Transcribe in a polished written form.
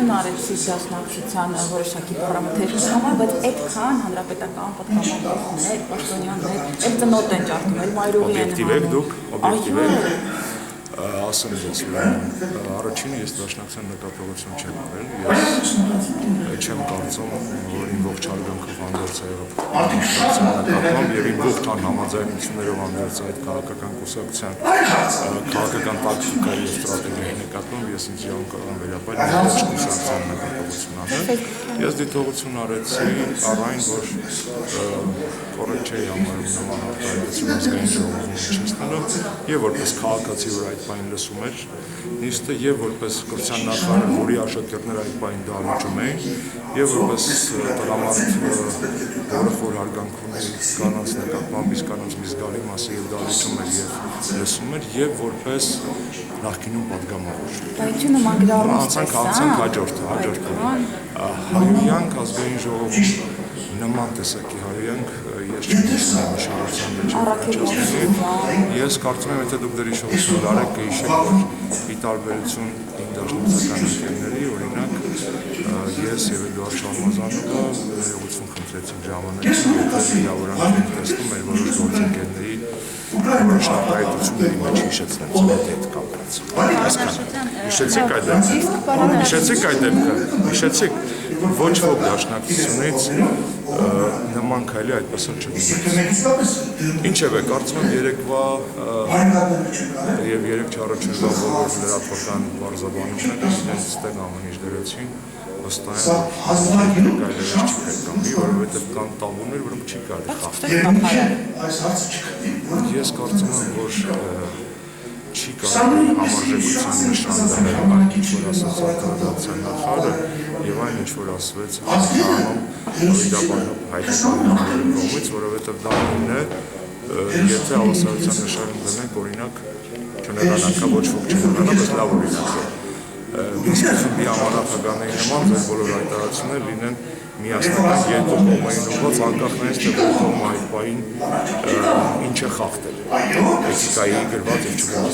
դիտողություն արեցի դասնակցության որոշակի պարամետրերի համար, բայց այդքան հանրապետական պատգամավորներ, պաշտոնյաներ, այդ ծնոտ են ջարդում, այլ մայրուղի են օբյեկտիվ եք դուք, օբյեկտիվ եք, ասեմ ձեզ, առաջինը ես դաշնակցության նկատողություն չեմ արել, ես չեմ կարծում, որ իմ ողջ հարգանքով հանդերձ է եղել նկատմամբ եւ իմ ողջ համաձայնություններով հանդերձ այդ քաղաքական կուսակցության քաղաքական տակտիկայի եւ ստրատեգիայի նկատմամբ ես ինձ իրավունք կարող եմ վերապայել ողջ կուսակցության նկատողություն անել։ Ես դիտողություն արեցի առ այն, որ կոռեկտ չէի համարում նման արտահայտություն ազգային ժողովում հնչեցնելը եւ որպես քաղաքացի, որ այդ բանը լսում էր նիստը եւ որպես կրթության նախարար, որի աշակերտները այդ բանը դալուճում էին եւ որպես տղամարդ, որը խոր հարգանք ունի կանանց նկատմամբ, իսկ կանանց մի զգալի մասը եւ դալուճում էր եւ լսում էր եւ որպես նախկինում պատգամավոր։ Պայթյունը մանգրառում անցանք հաջորդը հայոյանք ազգային ժողովում նման տեսակի հայոյանք ես չգիտեմ շարժության մեջ ես կարծում եմ, եթե դուք դեռ հիշողություն դարեք կհիշեք, որ ի տարբերություն իմ դաշնակցական ընկերների, օրինակ ես եւ Էդուարդ Շարմազանովը ներողություն խնդրեցինք ժամանակին, եթե իրավարանք ենք տեսնում մեր որոշ գործընկերների որոշ արտահայտությունների մեջ հիշեցնեմ այդ հետ կապված։ Հիշեցիք այդ դեպքը, հիշեցիք ոչ ոք դաշնակցությունից նման քայլի այդպես չդիմեց։ Ինչևէ, կարծում եմ երեկվա եւ երեք չառաջուրվա բոլոր լրատվական բարձրաբանումները իրենց տեղ ամեն ինչ դրեցին, վստահ եմ, որ քայլերը չի կամի, որովհետեւ կան տաբուներ, որոնք չի կարելի խախտել։ Ես կարծում եմ, որ չի կարող համարժեքության նշան դնել այն, ինչ որ ասաց արտադրության նախարարը եւ այն, ինչ որ ասվեց Հայաստանում իրավաբանական հայտնի կողմից, որովհետեւ դա նույնն է, եթե հավասարության նշան դնենք, օրինակ, չնեղանակա ոչ ոք չնեղանա, բայց լավ օրինակ է։ Միսկի համանախագահների նման ձեր բոլոր հայտարարությունները լինեն միասնական երկու կողմային ուղղված, անկախ նրանից, թե որ կողմը այդ բային ինչ է խախտել, էթիկայի գրված եւ չգիտեմ